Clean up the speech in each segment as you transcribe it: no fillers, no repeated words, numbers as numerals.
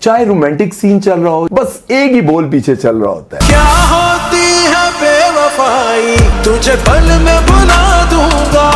चाहे romantic scene चल रहा हो, बस एक ही बोल पीछे चल रहा होता है। क्या होती है बेवफाई, तुझे पल में भुला दूंगा।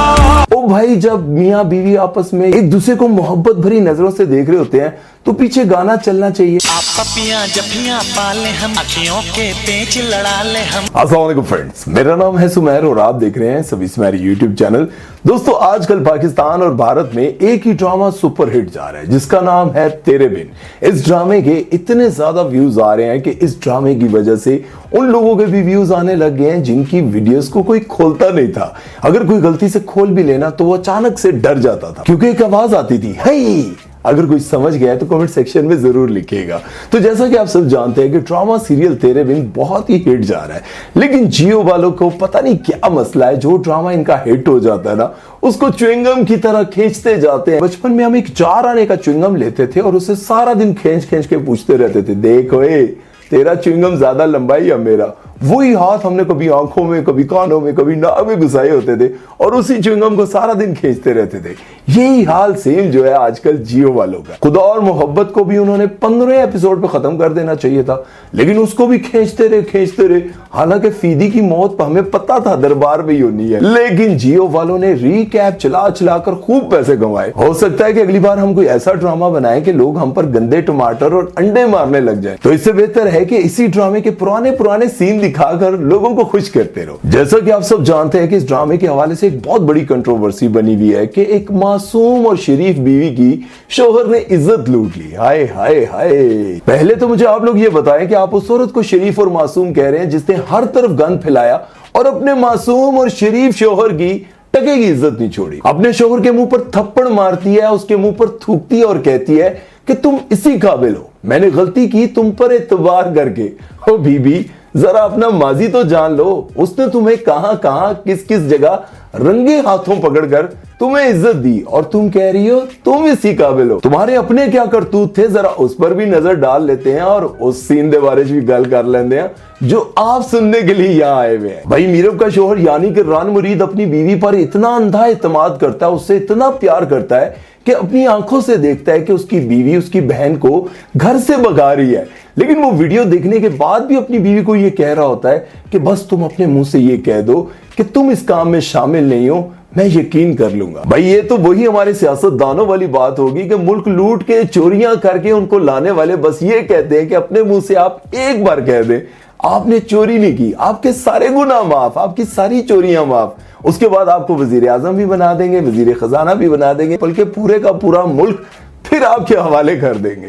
ओ भाई, जब मियाँ बीवी आपस में एक दूसरे को मोहब्बत भरी नजरों से देख रहे होते हैं तो पीछे गाना चलना चाहिए। आप पपियां जफियां पाले हम, अखियों के पेच लड़ा ले हम। अस्सलाम वालेकुम फ्रेंड्स, मेरा नाम है सुमेर और आप देख रहे हैं सभी सुमेर यूट्यूब चैनल। दोस्तों, आजकल पाकिस्तान और भारत में एक ही ड्रामा सुपर हिट जा रहा है जिसका नाम है तेरे बिन। इस ड्रामे के इतने ज्यादा व्यूज आ रहे हैं कि इस ड्रामे की वजह से उन लोगों के भी व्यूज आने लग गए हैं जिनकी वीडियोस को कोई खोलता नहीं था। अगर कोई गलती से खोल भी लेना तो वो अचानक से डर जाता था क्योंकि एक आवाज आती थी, हे। अगर कोई समझ गया है तो कमेंट सेक्शन में जरूर लिखिएगा। तो जैसा कि आप सब जानते हैं कि ड्रामा सीरियल तेरे बिन बहुत ही हिट जा रहा है, लेकिन जियो वालों को पता नहीं क्या मसला है, जो ड्रामा इनका हिट हो जाता है ना, उसको च्युइंगम की तरह खींचते जाते हैं। बचपन में हम एक 4 आने का च्युइंगम लेते थे और उसे सारा दिन खींच खींच के पूछते रहते थे, देख ओए तेरा च्युइंगम ज्यादा लंबा है या मेरा। वही हाथ हमने कभी आंखों में, कभी कानों में, कभी नाक में घुसाए होते थे और उसी च्युइंगम को सारा दिन खींचते रहते थे। यही हाल सेम जो है आजकल जियो वालों का। खुदा और मोहब्बत को भी उन्होंने 15 एपिसोड पे खत्म कर देना चाहिए था, लेकिन उसको भी खींचते रहे। हालांकि फीदी की मौत पर हमें पता था दरबार में ही होनी है, लेकिन जियो वालों ने रीकैप चला चला कर खूब पैसे कमाए। हो सकता है कि अगली बार हम कोई ऐसा ड्रामा बनाए कि लोग हम पर गंदे टमाटर और अंडे मारने लग जाए। तो इससे बेहतर है कि इसी ड्रामे के पुराने सीन दिखाकर लोगों को खुश करते रहो। जैसा कि आप सब जानते हैं कि इस ड्रामे के हवाले से एक बहुत बड़ी कंट्रोवर्सी बनी हुई है कि एक मासूम और शरीफ बीवी की शोहर ने इज्जत लूट ली। हाय हाय हाय। पहले तो मुझे आप लोग ये बताएं कि आप उस औरत को शरीफ और मासूम कह रहे हैं जिसने हर तरफ गंद फैलाया और अपने मासूम और शरीफ शोहर की टके की इज्जत नहीं छोड़ी। अपने शोहर के मुंह पर थप्पड़ मारती है, उसके मुंह पर थूकती है और कहती है कि तुम इसी काबिल हो, मैंने गलती की तुम पर एतबार करके। ओ बीबी, जरा अपना माजी तो जान लो। उसने तुम्हें कहां कहां किस किस जगह रंगे हाथों पकड़कर तुम्हें इज्जत दी और तुम कह रही हो तुम इसी काबिल हो। तुम्हारे अपने क्या करतूत थे, जरा उस पर भी नजर डाल लेते हैं और उस सीन के बारे में भी गल कर लेते हैं जो आप सुनने के लिए यहाँ आए हुए हैं। भाई, मीरब का शोहर यानी कि रान मुरीद अपनी बीवी पर इतना अंधा एतमाद करता है, उससे इतना प्यार करता है कि अपनी आंखों से देखता है कि उसकी बीवी उसकी बहन को घर से भगा रही है, लेकिन वो वीडियो देखने के बाद भी अपनी बीवी को ये कह रहा होता है कि बस तुम अपने मुंह से ये कह दो कि तुम इस काम में शामिल नहीं हो, मैं यकीन कर लूंगा। भाई, ये तो वही हमारे सियासतदानों वाली बात होगी कि मुल्क लूट के चोरियां करके उनको लाने वाले बस ये कहते हैं कि अपने मुंह से आप एक बार कह दें आपने चोरी नहीं की, आपके सारे गुनाह माफ, आपकी सारी चोरियां माफ। उसके बाद आपको वजीर आजम भी बना देंगे, वजीर खजाना भी बना देंगे, बल्कि पूरे का पूरा मुल्क फिर आपके हवाले कर देंगे।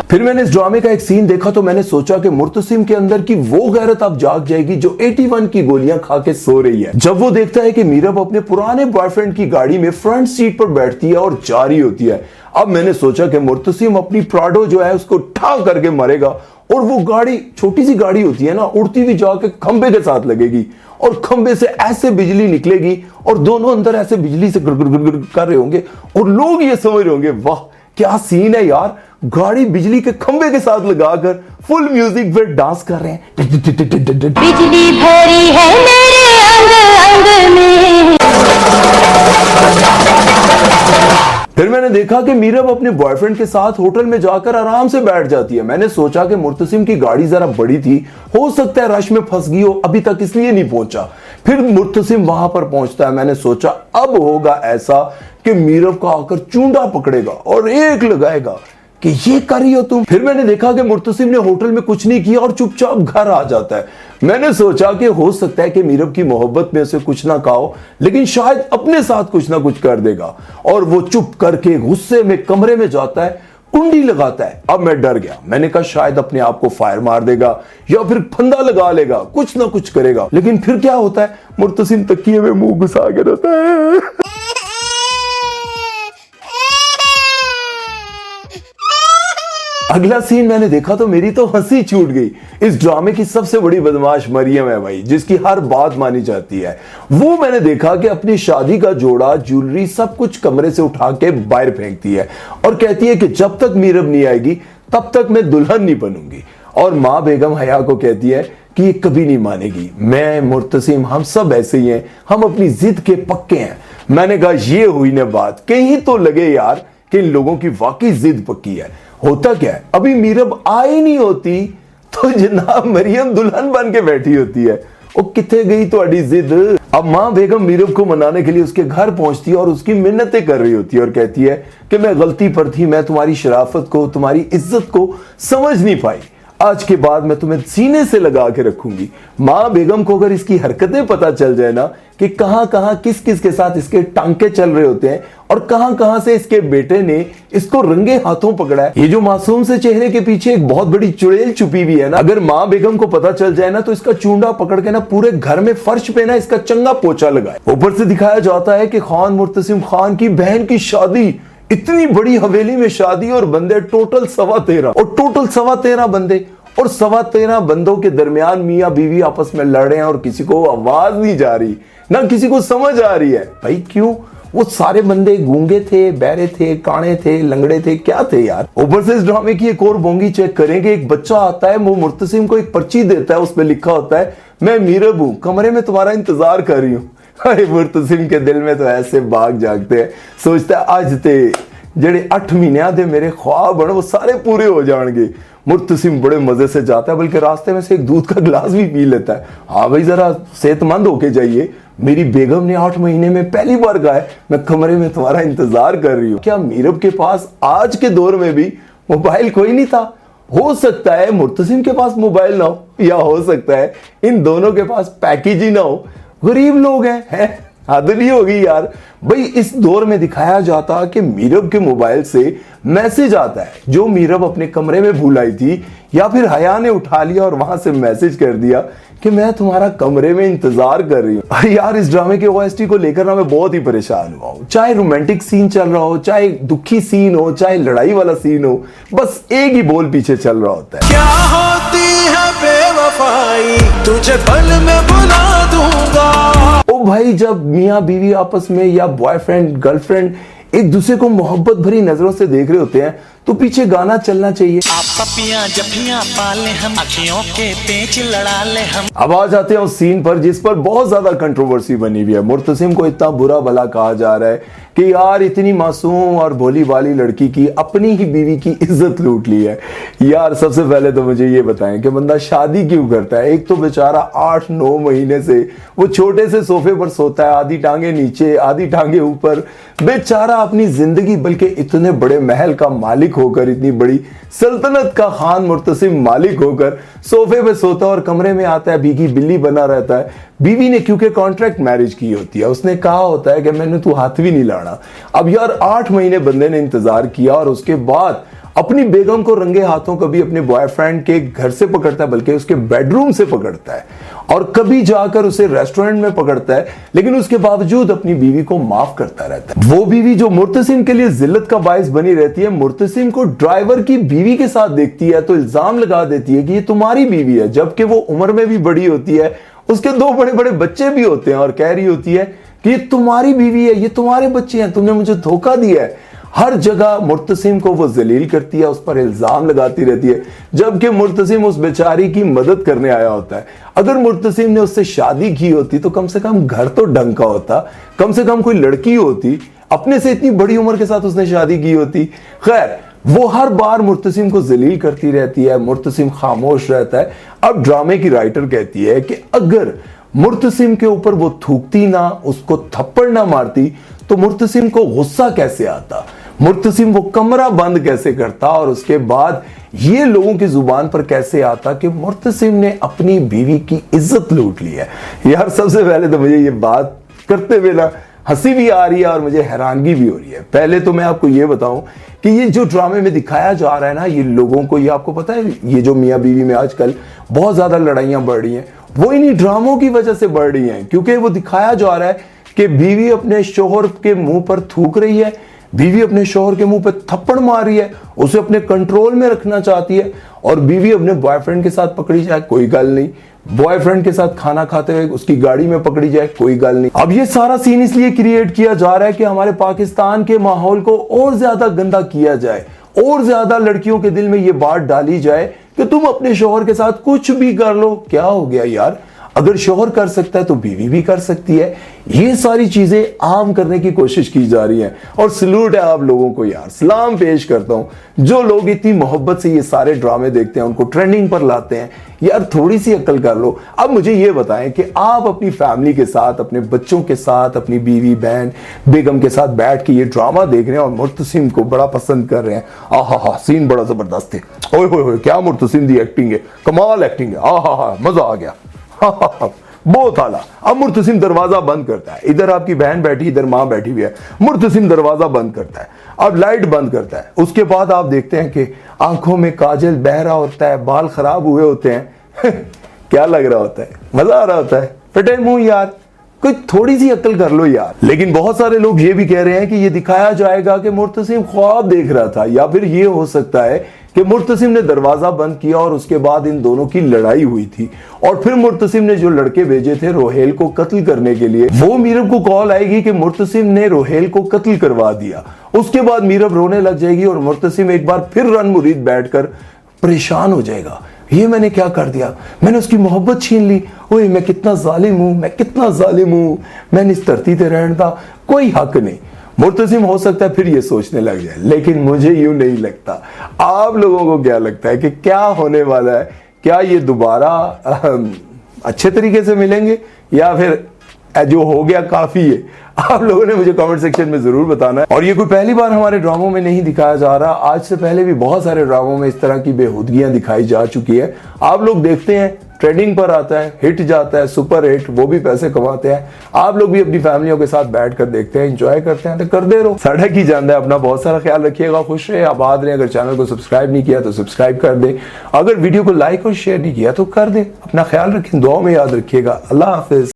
फिर मैंने इस ड्रामे का एक सीन देखा तो मैंने सोचा कि मुर्तसिम के अंदर की वो गैरत अब जाग जाएगी जो 81 की गोलियां खा के सो रही है, जब वो देखता है कि मीरब अपने पुराने बॉयफ्रेंड की गाड़ी में फ्रंट सीट पर बैठती है और जा रही होती है। अब मैंने सोचा कि मुर्तसिम अपनी प्राडो जो है उसको ठा करके मरेगा और वो गाड़ी, छोटी सी गाड़ी होती है ना, उड़ती हुई जाके खंबे के साथ लगेगी और खंबे से ऐसे बिजली निकलेगी और दोनों अंदर ऐसे बिजली से गुड़ कर रहे होंगे और लोग ये समझ रहे होंगे वाह क्या सीन है यार, गाड़ी बिजली के खंबे के साथ लगाकर फुल म्यूजिक पे डांस कर रहे हैं। बिजली भरी है मेरे अंग अंग में। फिर मैंने देखा कि मीरब अपने बॉयफ्रेंड के साथ होटल में जाकर आराम से बैठ जाती है। मैंने सोचा कि मुर्तसिम की गाड़ी जरा बड़ी थी, हो सकता है रश में फंस गई हो, अभी तक इसलिए नहीं पहुंचा। फिर मुर्तसिम वहां पर पहुंचता है। मैंने सोचा अब होगा ऐसा कि मीरब का आकर चूंडा पकड़ेगा और एक लगाएगा कि ये कर रही हो तुम। फिर मैंने देखा कि मुर्तसिम ने होटल में कुछ नहीं किया और चुपचाप घर आ जाता है। मैंने सोचा कि हो सकता है कि मीरब की मोहब्बत में उसे कुछ ना कहो, लेकिन शायद अपने साथ कुछ ना कुछ कर देगा और वो चुप करके गुस्से में कमरे में जाता है, कुंडी लगाता है। अब मैं डर गया, मैंने कहा शायद अपने आप को फायर मार देगा या फिर फंदा लगा लेगा, कुछ ना कुछ करेगा। लेकिन फिर क्या होता है, मुर्तसिम तकिए में मुंह घुसा के रहता है। अगला सीन मैंने देखा तो मेरी तो हंसी छूट गई। इस ड्रामे की सबसे बड़ी बदमाश मरियम है भाई, जिसकी हर बात मानी जाती है। वो मैंने देखा कि अपनी शादी का जोड़ा, ज्वेलरी, सब कुछ कमरे से उठा के बाहर फेंकती है और कहती है कि जब तक मीरब नहीं आएगी तब तक मैं दुल्हन नहीं बनूंगी। और माँ बेगम हया को कहती है कि ये कभी नहीं मानेगी। मैं, मुर्तसिम, हम सब ऐसे ही हैं, हम अपनी जिद के पक्के हैं। मैंने कहा ये हुई ना बात, कहीं तो लगे यार कि इन लोगों की वाकई जिद पक्की है। होता क्या है, अभी मीरब आई नहीं होती तो जनाब मरियम दुल्हन बन के बैठी होती है। वो किथे गई तुम्हारी जिद। अब मां बेगम मीरब को मनाने के लिए उसके घर पहुंचती है और उसकी मिन्नतें कर रही होती है और कहती है कि मैं गलती पर थी, मैं तुम्हारी शराफत को, तुम्हारी इज्जत को समझ नहीं पाई, आज के बाद मैं तुम्हें सीने से लगा के रखूंगी। मां बेगम को अगर इसकी हरकतें पता चल जाए ना कि कहां कहां किस किस के साथ इसके टांके चल रहे होते हैं और कहां कहां से इसके बेटे ने इसको रंगे हाथों पकड़ा है, ये जो मासूम से चेहरे के पीछे एक बहुत बड़ी चुड़ैल छुपी हुई है ना, अगर मां बेगम को पता चल जाए ना तो इसका चूंडा पकड़ के ना पूरे घर में फर्श पे ना इसका चंगा पोछा लगाए। ऊपर से दिखाया जाता है कि खान मुर्तसिम खान की बहन की शादी, इतनी बड़ी हवेली में शादी और बंदे टोटल 13.5 बंदे और 13.5 बंदों के दरमियान मियां बीवी आपस में लड़ रहे हैं और किसी को आवाज नहीं जा रही, ना किसी को समझ आ रही है। भाई क्यों? वो सारे बंदे गूंगे थे, बहरे थे, काने थे, लंगड़े थे, क्या थे यार। ऊपर से इस ड्रामे की एक और बोंगी चेक करेंगे। एक बच्चा आता है, वो मुर्तसिम को एक पर्ची देता है, उस पर लिखा होता है मैं मीरब हूं, कमरे में तुम्हारा इंतजार कर रही हूं। अरे मुर्तसिम के दिल में तो ऐसे बाग जागते हैं, सोचता है आज ते जेड़े 8 महीने दे मेरे ख्वाब हैं वो सारे पूरे हो जाएंगे। मुर्तसिम बड़े मजे से जाता है, बल्कि रास्ते में से एक दूध का गिलास भी पी लेता है। हाँ भाई जरा सेहतमंद होके जाइए, मेरी बेगम ने 8 महीने में पहली बार कहा है मैं कमरे में तुम्हारा इंतजार कर रही हूँ। क्या मीरब के पास आज के दौर में भी मोबाइल कोई नहीं था? हो सकता है मुर्तसिम के पास मोबाइल ना हो, या हो सकता है इन दोनों के पास पैकेज ही ना हो। गरीब लोग हैं। हद नहीं होगी यार। भाई इस दौर में दिखाया जाता कि मीरब के मोबाइल से मैसेज आता है जो मीरब अपने कमरे में भूल आई थी, या फिर हया ने उठा लिया और वहां से मैसेज कर दिया कि मैं तुम्हारा कमरे में इंतजार कर रही हूँ। यार इस ड्रामे के ओएसटी को लेकर ना मैं बहुत ही परेशान हुआ हूँ। चाहे रोमांटिक सीन चल रहा हो, चाहे दुखी सीन हो, चाहे लड़ाई वाला सीन हो, बस एक ही बोल पीछे चल रहा होता है, क्या होती है बेवफाई, तुझे पल में भुला दूंगा। ओ भाई जब मियाँ बीवी आपस में या बॉयफ्रेंड गर्लफ्रेंड एक दूसरे को मोहब्बत भरी नजरों से देख रहे होते हैं तो पीछे गाना चलना चाहिए। आप पपियां जफियां पाले हम, अखियों के पेच लड़ा ले हम। अब आ जाते हैं उस सीन पर जिस पर बहुत ज्यादा कंट्रोवर्सी बनी हुई है। मुर्तसिम को इतना बुरा भला कहा जा रहा है कि यार इतनी मासूम और भोली वाली लड़की की अपनी ही बीवी की इज्जत लूट ली है। यार सबसे पहले तो मुझे ये बताएं कि बंदा शादी क्यों करता है? एक तो बेचारा 8-9 महीने से वो छोटे से सोफे पर सोता है, आधी टांगे नीचे आधी टांगे ऊपर, बेचारा अपनी जिंदगी, बल्कि इतने बड़े महल का मालिक होकर, इतनी बड़ी सल्तनत का खान मुर्तसिम मालिक होकर सोफे पे सोता और कमरे में आता है भीगी बिल्ली बना रहता है। बीवी ने क्योंकि कॉन्ट्रैक्ट मैरिज की होती है, उसने कहा होता है कि मैंने तू हाथ भी नहीं लाना। अब यार 8 महीने बंदे ने इंतजार किया और उसके बाद अपनी बेगम को रंगे हाथों कभी अपने बॉयफ्रेंड के घर से पकड़ता है, बल्कि उसके बेडरूम से पकड़ता है, और कभी जाकर उसे रेस्टोरेंट में पकड़ता है, लेकिन उसके बावजूद अपनी बीवी को माफ करता रहता है। वो बीवी जो मुर्तसिम के लिए जिल्लत का बायस बनी रहती है, मुर्तसिम को ड्राइवर की बीवी के साथ देखती है तो इल्जाम लगा देती है कि ये तुम्हारी बीवी है, जबकि वो उम्र में भी बड़ी होती है, उसके 2 बड़े बड़े बच्चे भी होते हैं, और कह रही होती है कि ये तुम्हारी बीवी है, ये तुम्हारे बच्चे हैं, तुमने मुझे धोखा दिया है। हर जगह मुर्तसिम को वो जलील करती है, उस पर इल्जाम लगाती रहती है, जबकि मुर्तसिम उस बेचारी की मदद करने आया होता है। अगर मुर्तसिम ने उससे शादी की होती तो कम से कम घर तो ढंग का होता, कम से कम कोई लड़की होती, अपने से इतनी बड़ी उम्र के साथ उसने शादी की होती। खैर वो हर बार मुर्तसिम को जलील करती रहती है, मुर्तसिम खामोश रहता है। अब ड्रामे की राइटर कहती है कि अगर मुर्तसिम के ऊपर वो थूकती ना, उसको थप्पड़ ना मारती, तो मुर्तसिम को गुस्सा कैसे आता, मुर्तसिम वो कमरा बंद कैसे करता, और उसके बाद ये लोगों की जुबान पर कैसे आता कि मुर्तसिम ने अपनी बीवी की इज्जत लूट ली है। यार सबसे पहले तो मुझे ये बात करते हुए ना हंसी भी आ रही है और मुझे हैरानगी भी हो रही है। पहले तो मैं आपको ये बताऊं कि ये जो ड्रामे में दिखाया जा रहा है ना, ये लोगों को, ये आपको पता है, ये जो मियाँ बीवी में आजकल बहुत ज्यादा लड़ाइयां बढ़ रही हैं, वो इन्हीं ड्रामों की वजह से बढ़ रही हैं, क्योंकि वो दिखाया जा रहा है कि बीवी अपने शोहर के मुंह पर थूक रही है, बीवी अपने शोहर के मुंह पे थप्पड़ मार रही है, उसे अपने कंट्रोल में रखना चाहती है, और बीवी अपने बॉयफ्रेंड के साथ पकड़ी जाए कोई गल नहीं, बॉयफ्रेंड के साथ खाना खाते हुए उसकी गाड़ी में पकड़ी जाए कोई गल नहीं। अब ये सारा सीन इसलिए क्रिएट किया जा रहा है कि हमारे पाकिस्तान के माहौल को और ज्यादा गंदा किया जाए, और ज्यादा लड़कियों के दिल में ये बात डाली जाए कि तुम अपने शोहर के साथ कुछ भी कर लो, क्या हो गया यार, अगर शौहर कर सकता है तो बीवी भी कर सकती है। ये सारी चीजें आम करने की कोशिश की जा रही है और सलूट है आप लोगों को यार, सलाम पेश करता हूं जो लोग इतनी मोहब्बत से ये सारे ड्रामे देखते हैं, उनको ट्रेंडिंग पर लाते हैं। यार थोड़ी सी अक्ल कर लो। अब मुझे ये बताएं कि आप अपनी फैमिली के साथ, अपने बच्चों के साथ, अपनी बीवी बहन बेगम के साथ बैठ के ये ड्रामा देख रहे हैं और मुर्तसिम को बड़ा पसंद कर रहे हैं। आहा, सीन बड़ा जबरदस्त है, ओए होए क्या मुर्तसिम दी एक्टिंग है, कमाल एक्टिंग है, आहा मजा आ गया, बहुत आला। अब मुर्तसिम दरवाजा बंद करता है, इधर आपकी बहन बैठी, इधर मां बैठी हुई है, मुर्तसिम दरवाजा बंद करता है, अब लाइट बंद करता है। उसके बाद आप देखते हैं कि आंखों में काजल बह रहा होता है, बाल खराब हुए होते हैं क्या लग रहा होता है, मजा आ रहा होता है, फटे मुंह यार, कोई थोड़ी सी अक्ल कर लो यार। लेकिन बहुत सारे लोग ये भी कह रहे हैं कि ये दिखाया जाएगा कि मुर्तसिम ख्वाब देख रहा था, या फिर ये हो सकता है कि मुर्तसिम ने दरवाजा बंद किया और उसके बाद इन दोनों की लड़ाई हुई थी और फिर मुर्तसिम ने जो लड़के भेजे थे रोहेल को कत्ल करने के लिए, वो मीरब को कॉल आएगी कि मुर्तसिम ने रोहेल को कत्ल करवा दिया। उसके बाद मीरब रोने लग जाएगी और मुर्तसिम एक बार फिर रन मुरीद बैठकर परेशान हो जाएगा, ये मैंने क्या कर दिया, मैंने उसकी मोहब्बत छीन ली, ओए मैं कितना जालिम हूं, मैं कितना जालिम हूं, मैंने इस धरती पे रहने का कोई हक नहीं। मुर्तसिम हो सकता है फिर ये सोचने लग जाए, लेकिन मुझे यूं नहीं लगता। आप लोगों को क्या लगता है कि क्या होने वाला है? क्या ये दोबारा अच्छे तरीके से मिलेंगे या फिर जो हो गया काफी है? आप लोगों ने मुझे कमेंट सेक्शन में जरूर बताना है। और ये कोई पहली बार हमारे ड्रामों में नहीं दिखाया जा रहा, आज से पहले भी बहुत सारे ड्रामों में इस तरह की बेहुदगियां दिखाई जा चुकी है। आप लोग देखते हैं, ट्रेंडिंग पर आता है, हिट जाता है, सुपर हिट, वो भी पैसे कमाते हैं। आप लोग भी अपनी फैमिलियों के साथ बैठ कर देखते हैं, एंजॉय करते हैं, तो कर दे रहो, सड़क ही जाना है। अपना बहुत सारा ख्याल रखिएगा, खुश रहे, आबाद रहे। अगर चैनल को सब्सक्राइब नहीं किया तो सब्सक्राइब कर दे, अगर वीडियो को लाइक और शेयर नहीं किया तो कर दे। अपना ख्याल रखें, दुआ में याद रखिएगा। अल्लाह हाफिज।